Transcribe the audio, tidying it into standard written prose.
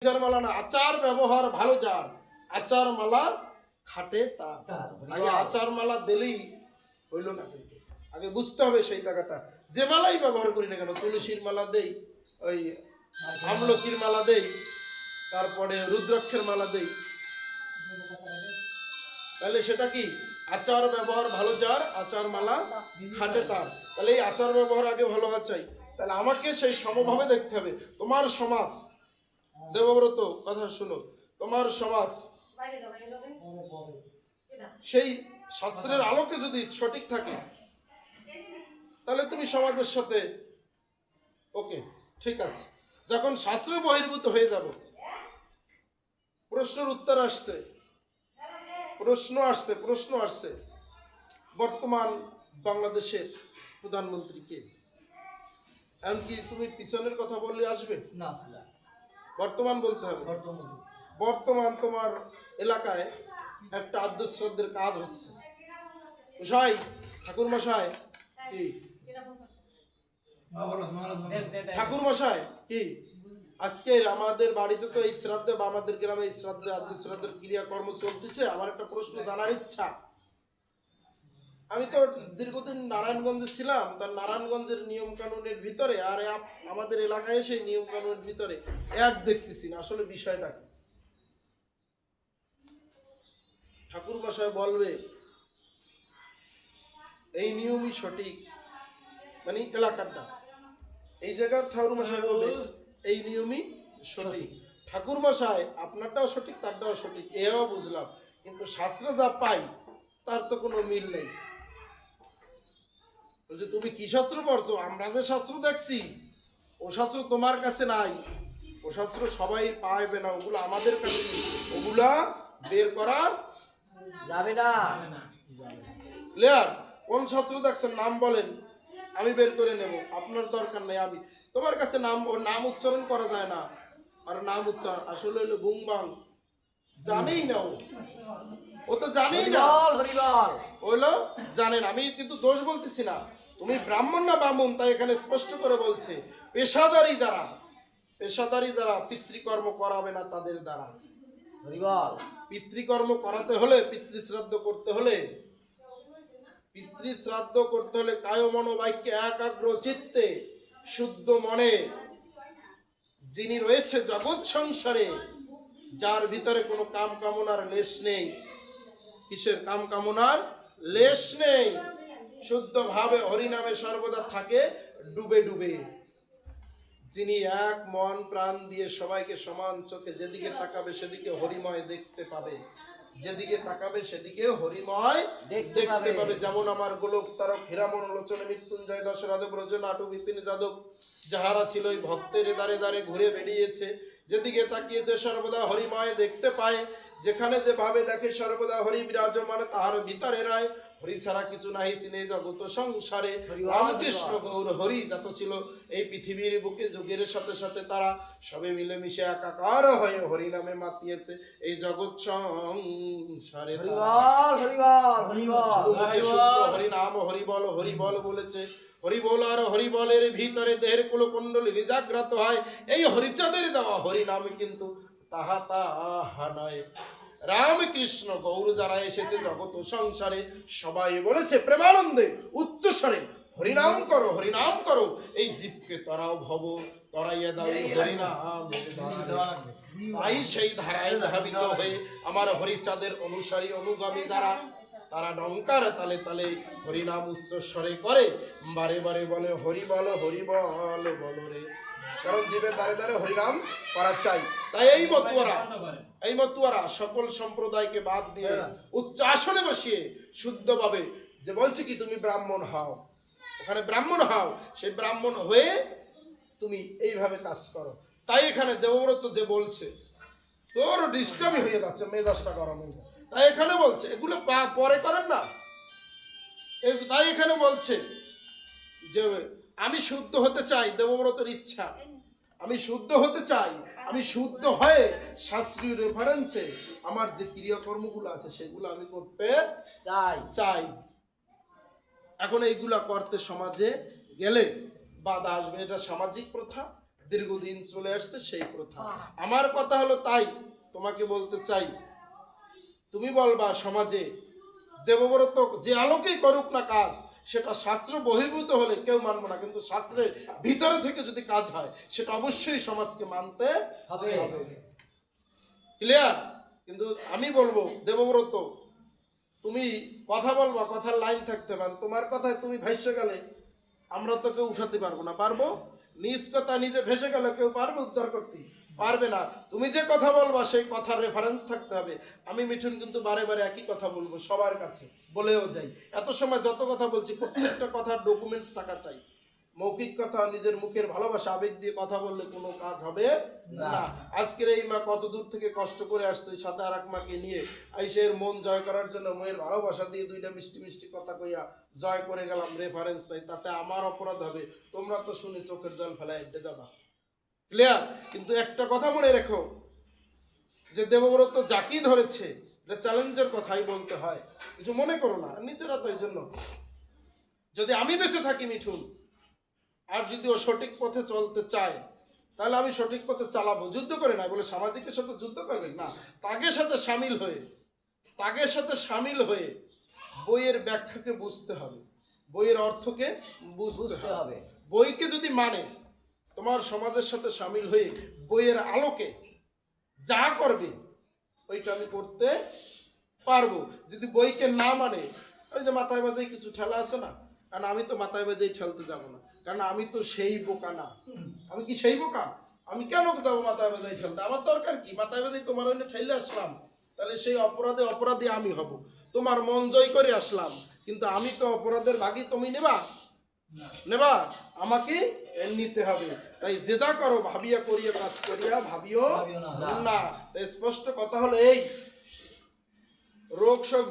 আচার মালা না, আচার ব্যবহার ভালো যার, আচার মালা খাটে তার। আগে আচার মালা দিলেই হইল না, কিন্তু আগে বুঝতে হবে সেই জায়গাটা। যে মালাই ব্যবহার করি না কেন, তুলসীর মালা দেই, ওই আমলকির মালা দেই, তারপরে রুদ্রাক্ষের মালা দেই, তাহলে সেটা কি আচার ব্যবহার ভালো যার, আচার মালা খাটে তার। তাহলে এই আচার ব্যবহার আগে ভালো হওয়া চাই। তাহলে আমাকে সেই সমভাবে দেখতে হবে। তোমার সমাজ, দেবব্রত কথা শুনো, তোমার সমাজ সেই শাস্ত্রের আলোকে যদি সঠিক থাকে, তাহলে তুমি সমাজের সাথে ওকে ঠিক আছে। যখন শাস্ত্র বহির্ভূত হয়ে যাব, প্রশ্নের উত্তর আসছে, প্রশ্ন আসছে বর্তমান বাংলাদেশের প্রধানমন্ত্রী কে? এমনকি তুমি পিছনের কথা বললে আসবে না, বর্তমান বলতে হবে। বর্তমান তোমার এলাকায় একটা আদ্যশ্রাদ্ধের কাজ হচ্ছে। মশাই, ঠাকুর মশাই কি, ঠাকুর মশাই কি, আজকে আমাদের বাড়িতে তো এই শ্রাদ্ধে বা আমাদের গ্রামে এই শ্রাদ্ধে আদ্যশ্রাদ্ধের ক্রিয়াকর্ম চলতেছে। আমার একটা প্রশ্ন জানার ইচ্ছা। আমি তো দীর্ঘদিন নারায়ণগঞ্জে ছিলাম, তার নারায়ণগঞ্জের নিয়ম কানুনের ভিতরে আর আমাদের এলাকায় সেই নিয়ম কানুনের ভিতরে এক দেখতেছি না। আসলে বিষয়টা কি? ঠাকুর মশাই বলবে এই নিয়মই সঠিক, মানে এলাকাটা এই জায়গার ঠাকুর মশাই বলবে এই নিয়মই সঠিক। ঠাকুর মশাই আপনারটাও সঠিক, তারটাও সঠিক, এও বুঝলাম, কিন্তু শাস্ত্রে যা পাই তার তো কোনো মিল নেই। বলছে তুমি কি শাস্ত্র পড়ছো? আমরা যে শাস্ত্র দেখছি ও শাস্ত্র তোমার কাছে নাই, ও শাস্ত্র সবাই পাইবে না, ওগুলো আমাদের কাছে, ওগুলা বের করা যাবে না। ক্লিয়ার? কোন শাস্ত্র দেখছেন নাম বলেন, আমি বের করে নেব, আপনার দরকার নেই। আমি তোমার কাছে নাম, ওর নাম উচ্চারণ করা যায় না, আর নাম উচ্চারণ আসলে হইলো বুংবাং, জানেই না, ও তো জানেই না, হইলো জানেন। আমি কিন্তু দোষ বলতেছি না, তুমি ব্রাহ্মণ না বামুন তাই এখানে স্পষ্ট করে বলছে। পেশাদারি যারা পিতৃকর্ম করাবে না তাদের দ্বারা, পিতৃকর্ম করাতে হলে, পিতৃশ্রাদ্ধ করতে হলে কায় মনোবাক্যে একাগ্র চিত্তে শুদ্ধ মনে যিনি রয়েছে জগৎ সংসারে, যার ভিতরে কোনো কাম কামনার লেশ নেই। কিসের কাম কামনার লেশ নেই? শুদ্ধ ভাবে হরিনামে সর্বদা থাকে ডুবে ডুবে, যিনি এক মন প্রাণ দিয়ে সবাইকে সমান চোখে যেদিকে তাকাবে সেদিকে হরিময় দেখতে পাবে, যেদিকে তাকাবে সেদিকে হরিময় দেখতে পাবে। যেমন আমার গোলক তারক হীরামন লোচনে মৃত্যুঞ্জয় দশরথ ব্রজ নাটু বিপিন যাদব, যাহারা ছিল ওই ভক্তের দ্বারে দ্বারে ঘুরে বেরিয়েছে, যেদিকে তাকিয়েছে সর্বদা হরিময় দেখতে পায়। যেখানে যে ভাবে দেখে সর্বদা হরি বিরাজমান, তাহার ভিতরে রায় হরি ছাড়া কিছু নাই চিনে জগত সংসারে। রামকৃষ্ণ গৌর হরি যত ছিল এই পৃথিবীর বুকে, যুগের সাথে সাথে তারা সবে মিলেমিশে একাকার হয়ে হরি নামে মাতিয়েছে এই জগৎ সংসারে। হরি নাম হরি বল বলেছে, হরি বল আর হরি বলের ভিতরে দেহের কুলকুণ্ডলী জাগ্রত হয়। এই হরিচাঁদের দেওয়া হরি নাম কিন্তু তাহা নয়। রামকৃষ্ণ গৌর যারা এসেছে জগৎ সংসারে সবাই বলেছে প্রেমানন্দে উচ্চস্বরে হরিনাম করো, হরিনাম করো। এই জীবকে তরাও ভব তরাইয়া দাও হরিনাম। তাই সেই ধারায় ধাবিত হয়ে আমার হরিচাঁদের অনুসারী অনুগামী যারা, তারা ডঙ্কার তালে তালে হরিনাম উচ্চস্বরে করে, বারে বারে বলে হরি বল বলো রে। কারণ জীবের দ্বারে দ্বারে হরিনাম করা চাই। তাই এই মতুয়ারা সকল সম্প্রদায়কে বাদ দিয়ে উচ্চ আসনে বসিয়ে শুদ্ধভাবে যে বলছে কি তুমি ব্রাহ্মণ হও, ওখানে ব্রাহ্মণ হও, সেই ব্রাহ্মণ হয়ে তুমি এইভাবে কাজ করো। তাই এখানে দেবব্রত যে বলছে তোর ডিস্টার্বই হয়ে যাচ্ছে, মেজাজটা গরম হয়ে যায়, তাই এখানে বলছে এগুলো পরে করেন না। তাই এখানে বলছে যে আমি শুদ্ধ হতে চাই, দেবব্রতের ইচ্ছা, আমি শুদ্ধ হতে চাই, আমি শুদ্ধ হয়ে শাস্ত্রীয় রেফারেন্সে আমার যে ক্রিয়াকর্মগুলো আছে সেগুলো আমি করতে চাই। এখন এইগুলা করতে সমাজে গেলে বাধা আসবে, এটা সামাজিক প্রথা, দীর্ঘদিন চলে আসছে সেই প্রথা। আমার কথা হলো তাই তোমাকে বলতে চাই, তুমি বলবা সমাজে দেবব্রত যে আলোকেই করুক না কাজ, সেটা শাস্ত্র বহির্ভূত হলে কেউ মানবো না, কিন্তু শাস্ত্রের ভিতরে থেকে যদি কাজ হয় সেটা অবশ্যই সমাজকে মানতে হবে। ক্লিয়ার? কিন্তু আমি বলবো দেবব্রত, তুমি কথা বলবা, কথার লাইন থাকতে পারে, তোমার কথায় তুমি ভেসে গেলে আমরা তো কেউ উঠাতে পারবো না। পারবো? নিজ কথা নিজে ভেসে গেলে কেউ পারবে উদ্ধার করতে? পারবে না। তুমি যে কথা বলবা সেই কথার রেফারেন্স থাকতে হবে। আমি মিঠুন কিন্তু বারে বারে একই কথা বলবো সবার কাছে, বলেও যাই। এত সময় যত কথা বলছি প্রত্যেকটা কথার ডকুমেন্টস থাকা চাই। মৌখিক কথা, নিজের মুখের ভালোবাসা, আবেগ দিয়ে কথা বললে কোনো কাজ হবে না। আজকের এই মা কত দূর থেকে কষ্ট করে আসছে, সাথে আর এক মাকে নিয়ে আইসের মন জয় করার জন্য মেয়ের ভালোবাসা দিয়ে দুইটা মিষ্টি মিষ্টি কথা কইয়া জয় করে গেলাম, রেফারেন্স তাই, তাতে আমার অপরাধ হবে? তোমরা তো শুনে চোখের জল ফেলায় এডে যাবা। ক্লিয়ার? কিন্তু একটা কথা মনে রেখো, যে দেবব্রত যাকেই ধরেছে এটা চ্যালেঞ্জের কথাই বলতে হয়, কিছু মনে করো না নিজেরা। তো এই জন্য যদি আমি বেঁচে থাকি মিঠুন, আর যদি ও সঠিক পথে চলতে চায়, তাহলে আমি সঠিক পথে চালাবো। যুদ্ধ করে না বলে সামাজিকের সাথে যুদ্ধ করবেন না, তাগের সাথে সামিল হয়ে বইয়ের ব্যাখ্যাকে বুঝতে হবে, বইয়ের অর্থকে বুঝতে হবে। বইকে যদি মানে তোমার সমাজের সাথে সামিল হয়ে বইয়ের আলোকে যা করবে ওইটা আমি করতে পারবো। যদি বইকে না মানে, ওই যে মাথায় বাজাই কিছু ঠেলা আছে না, কারণ আমি তো মাথায় বাজাই ঠেলতে যাবো না, কারণ আমি তো সেই বোকা না। আমি কি সেই বোকা? আমি কেন যাবো মাথায় বাজাই ঠেলতে? আমার দরকার কি? মাথায় বাজাই তোমার ওইটা ঠেলে আসলাম, তাহলে সেই অপরাধী আমি হব। তোমার মন জয় করে আসলাম, কিন্তু আমি তো অপরাধের ভাগই, তুমি নেবা, আমাকে নিতে হবে। তাই যে যা করো ভাবিয়া করিয়া কাজ করিয়া ভাবিও না। তাই স্পষ্ট কথা হলো এই, রোগ শোক